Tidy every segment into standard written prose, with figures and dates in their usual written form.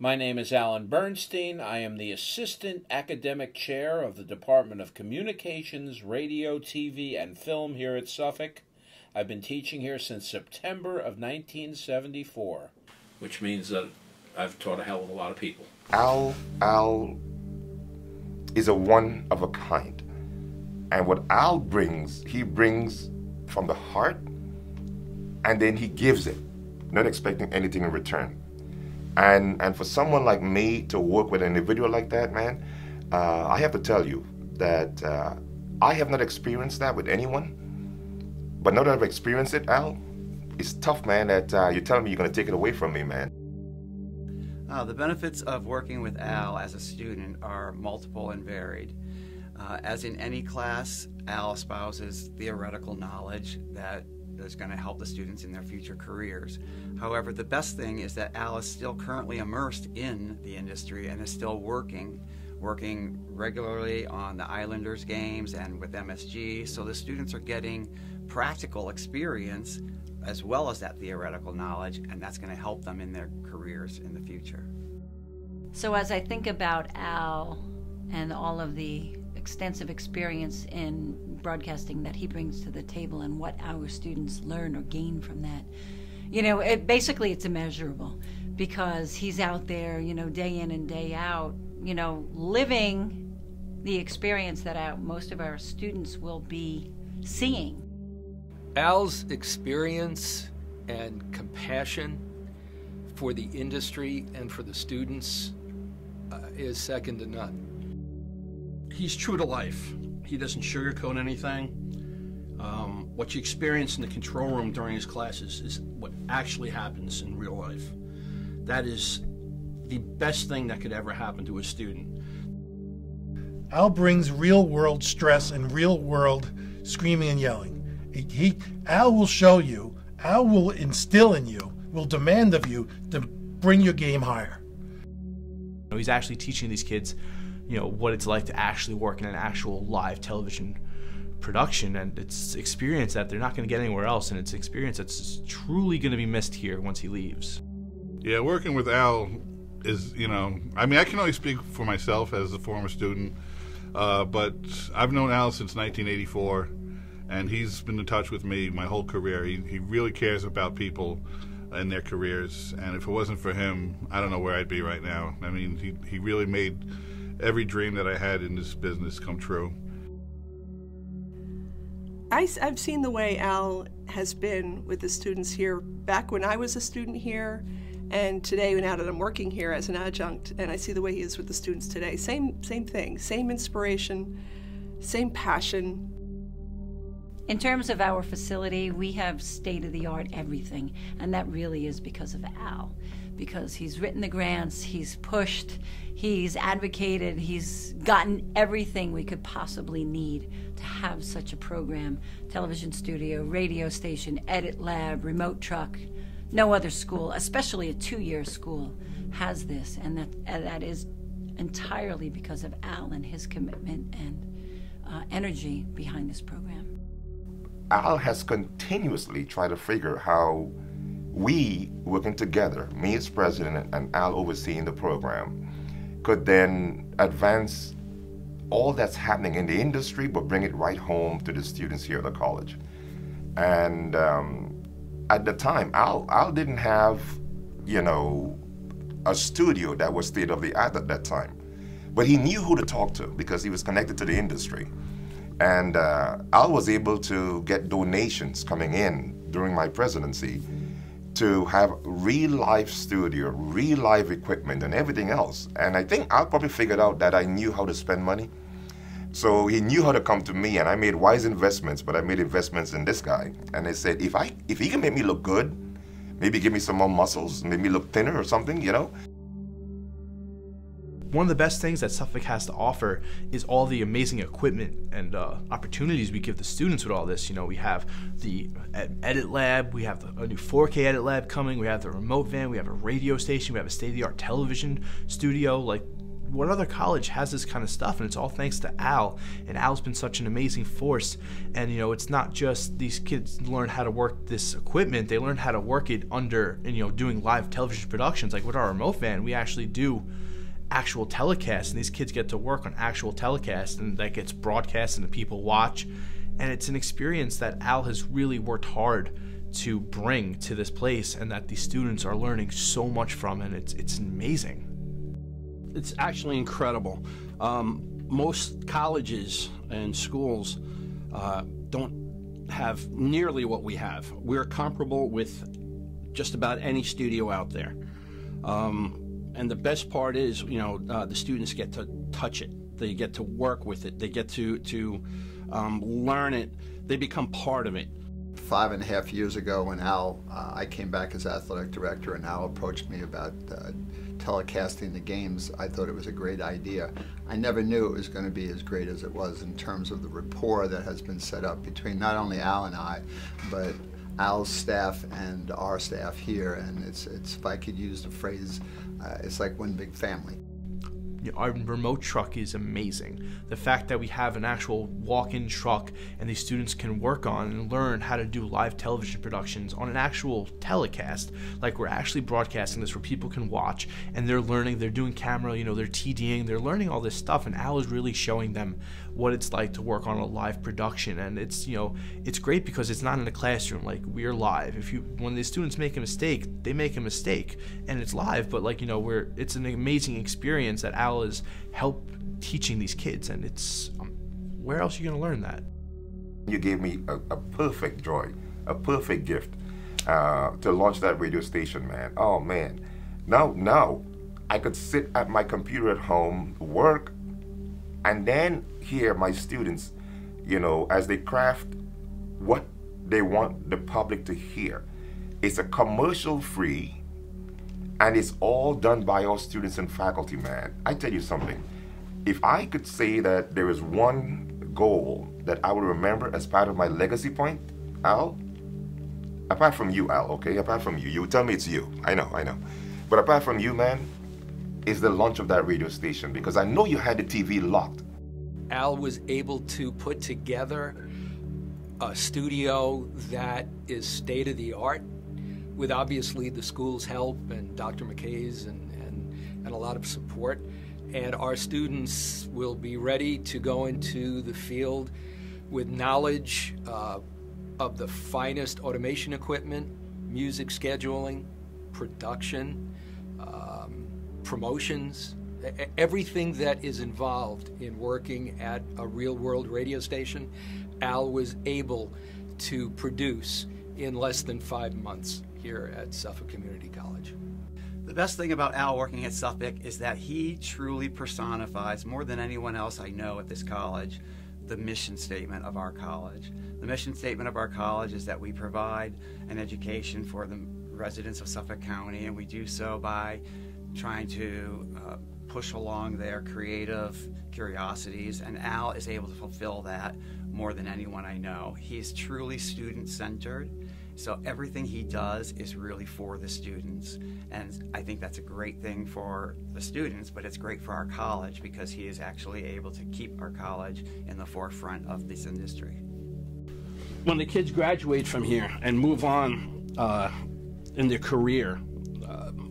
My name is Alan Bernstein. I am the Assistant Academic Chair of the Department of Communications, Radio, TV, and Film here at Suffolk. I've been teaching here since September of 1974, which means that I've taught a hell of a lot of people. Al is a one of a kind. And what Al brings, he brings from the heart, and then he gives it, not expecting anything in return. And for someone like me to work with an individual like that, man, I have to tell you that I have not experienced that with anyone. But now that I've experienced it, Al, it's tough, man, that you're telling me you're going to take it away from me, man. The benefits of working with Al as a student are multiple and varied. As in any class, Al espouses theoretical knowledge that is going to help the students in their future careers. However, the best thing is that Al is still currently immersed in the industry and is still working regularly on the Islanders games and with MSG, so the students are getting practical experience as well as that theoretical knowledge, and that's going to help them in their careers in the future. So as I think about Al and all of the extensive experience in broadcasting that he brings to the table and what our students learn or gain from that, you know, basically it's immeasurable, because he's out there, you know, day in and day out, you know, living the experience that most of our students will be seeing. Al's experience and compassion for the industry and for the students is second to none. He's true to life. He doesn't sugarcoat anything. What you experience in the control room during his classes is what actually happens in real life. That is the best thing that could ever happen to a student. Al brings real-world stress and real-world screaming and yelling. Al will show you, Al will instill in you, will demand of you to bring your game higher. He's actually teaching these kids, you know, what it's like to actually work in an actual live television production, and it's experience that they're not going to get anywhere else, and it's experience that's truly going to be missed here once he leaves. Yeah, working with Al is, you know, I mean, I can only speak for myself as a former student, but I've known Al since 1984, and he's been in touch with me my whole career. He really cares about people and their careers, and if it wasn't for him, I don't know where I'd be right now. I mean, he really made every dream that I had in this business come true. I've seen the way Al has been with the students here back when I was a student here, and today now that I'm working here as an adjunct, and I see the way he is with the students today. Same thing, same inspiration, same passion. In terms of our facility, we have state-of-the-art everything, and that really is because of Al. Because he's written the grants, he's pushed, he's advocated, he's gotten everything we could possibly need to have such a program. Television studio, radio station, edit lab, remote truck. No other school, especially a two-year school, has this, and that is entirely because of Al and his commitment and energy behind this program. Al has continuously tried to figure how we, working together, me as president and Al overseeing the program, could then advance all that's happening in the industry, but bring it right home to the students here at the college. And at the time, Al didn't have, you know, a studio that was state-of-the-art at that time. But he knew who to talk to because he was connected to the industry. And Al was able to get donations coming in during my presidency to have real live studio, real live equipment and everything else. And I think Al probably figured out that I knew how to spend money. So he knew how to come to me, and I made wise investments, but I made investments in this guy. And they said, if he can make me look good, maybe give me some more muscles, make me look thinner or something, you know? One of the best things that Suffolk has to offer is all the amazing equipment and opportunities we give the students with all this. You know, we have the edit lab, we have a new 4K edit lab coming, we have the remote van, we have a radio station, we have a state-of-the-art television studio. Like, what other college has this kind of stuff? And it's all thanks to Al. And Al's been such an amazing force. And, you know, it's not just these kids learn how to work this equipment. They learn how to work it under, and, you know, doing live television productions. Like with our remote van, we actually do actual telecasts, and these kids get to work on actual telecasts, and that gets broadcast and the people watch. And it's an experience that Al has really worked hard to bring to this place, and that these students are learning so much from, and it's amazing. It's actually incredible. Most colleges and schools don't have nearly what we have. We're comparable with just about any studio out there. And the best part is, you know, the students get to touch it. They get to work with it. They get to learn it. They become part of it. 5.5 years ago when I came back as athletic director, and Al approached me about telecasting the games, I thought it was a great idea. I never knew it was going to be as great as it was in terms of the rapport that has been set up between not only Al and I, but Al's staff and our staff here. And it's if I could use the phrase, it's like one big family. Our remote truck is amazing. The fact that we have an actual walk-in truck and these students can work on and learn how to do live television productions on an actual telecast. Like, we're actually broadcasting this where people can watch, and they're learning, they're doing camera, you know, they're TDing, they're learning all this stuff, and Al is really showing them what it's like to work on a live production. And it's, you know, it's great because it's not in a classroom. Like, we're live. When the students make a mistake, they make a mistake, and it's live, but, like, you know, it's an amazing experience that Al is help teaching these kids, and it's where else are you going to learn that? You gave me a perfect joy, a perfect gift to launch that radio station, man. Oh man, now I could sit at my computer at home, work, and then hear my students, you know, as they craft what they want the public to hear. It's a commercial free, and it's all done by our students and faculty, man. I tell you something, if I could say that there is one goal that I will remember as part of my legacy point, Al, apart from you, Al, okay, apart from you, you tell me it's you, I know, but apart from you, man, is the launch of that radio station, because I know you had the TV locked. Al was able to put together a studio that is state-of-the-art, with obviously the school's help and Dr. McKay's and a lot of support. And our students will be ready to go into the field with knowledge of the finest automation equipment, music scheduling, production, promotions, everything that is involved in working at a real-world radio station. Al was able to produce in less than 5 months here at Suffolk Community College. The best thing about Al working at Suffolk is that he truly personifies, more than anyone else I know at this college, the mission statement of our college. The mission statement of our college is that we provide an education for the residents of Suffolk County, and we do so by trying to push along their creative curiosities, and Al is able to fulfill that more than anyone I know. He's truly student-centered, so everything he does is really for the students, and I think that's a great thing for the students, but it's great for our college because he is actually able to keep our college in the forefront of this industry. When the kids graduate from here and move on in their career,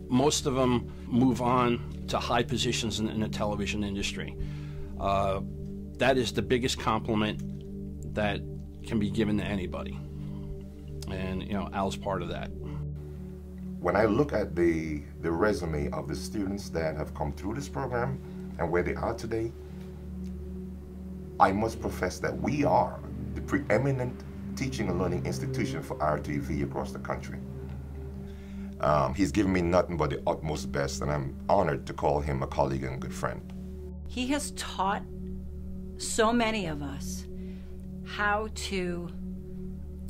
most of them move on to high positions in the television industry. That is the biggest compliment that can be given to anybody. And, you know, Al's part of that. When I look at the resume of the students that have come through this program and where they are today, I must profess that we are the preeminent teaching and learning institution for RTV across the country. He's given me nothing but the utmost best, and I'm honored to call him a colleague and good friend. He has taught so many of us how to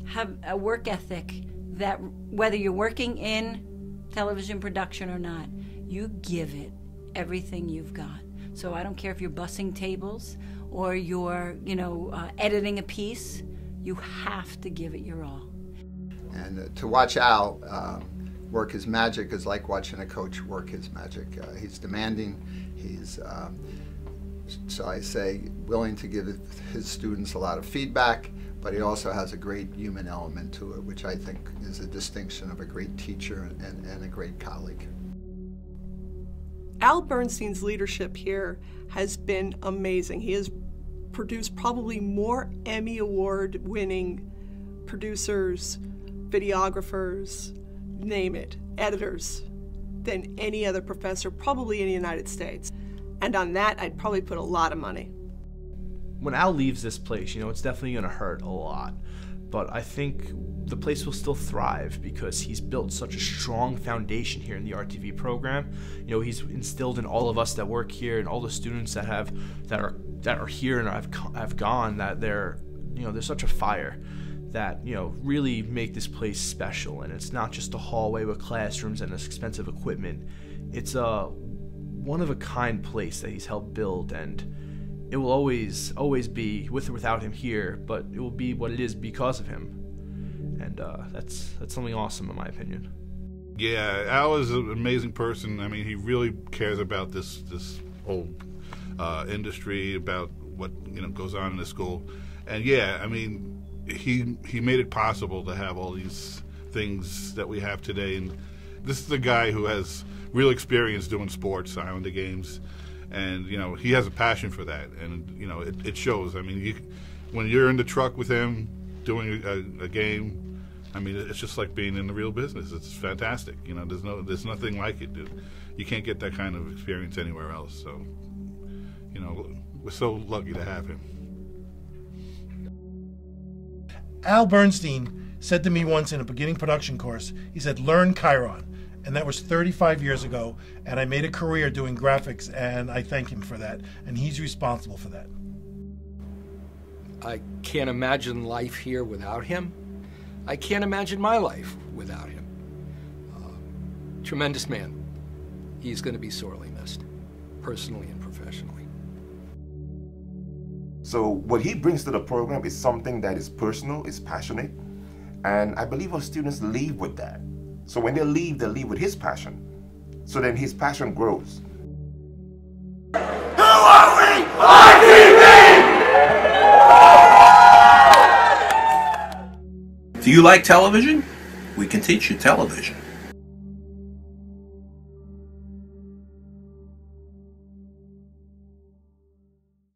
have a work ethic that whether you're working in television production or not, you give it everything you've got. So I don't care if you're bussing tables or you're, editing a piece, you have to give it your all. And to watch Al work his magic is like watching a coach work his magic. He's demanding. He's, so I say, willing to give his students a lot of feedback, but he also has a great human element to it, which I think is a distinction of a great teacher and a great colleague. Al Bernstein's leadership here has been amazing. He has produced probably more Emmy Award-winning producers, videographers, name it, editors, than any other professor, probably in the United States. And on that, I'd probably put a lot of money. When Al leaves this place, it's definitely going to hurt a lot. But I think the place will still thrive because he's built such a strong foundation here in the RTV program. He's instilled in all of us that work here and all the students that are here and have gone, that there's such a fire that really make this place special. And it's not just a hallway with classrooms and expensive equipment. It's a one-of-a-kind place that he's helped build, and it will always be, with or without him here, but it will be what it is because of him. And that's something awesome in my opinion. Yeah, Al is an amazing person. I mean, he really cares about this whole industry, about what goes on in the school. And yeah, I mean, he made it possible to have all these things that we have today. And this is a guy who has real experience doing sports, Islander games. And, he has a passion for that. And, it shows. I mean, when you're in the truck with him doing a game, I mean, it's just like being in the real business. It's fantastic. There's nothing like it, dude. You can't get that kind of experience anywhere else. So, we're so lucky to have him. Al Bernstein said to me once in a beginning production course, he said, learn Chiron. And that was 35 years ago, and I made a career doing graphics, and I thank him for that, and he's responsible for that. I can't imagine life here without him. I can't imagine my life without him. Tremendous man. He's going to be sorely missed, personally and professionally. So what he brings to the program is something that is personal, is passionate, and I believe our students leave with that. So when they leave with his passion. So then his passion grows. Who are we? RTV! Do you like television? We can teach you television.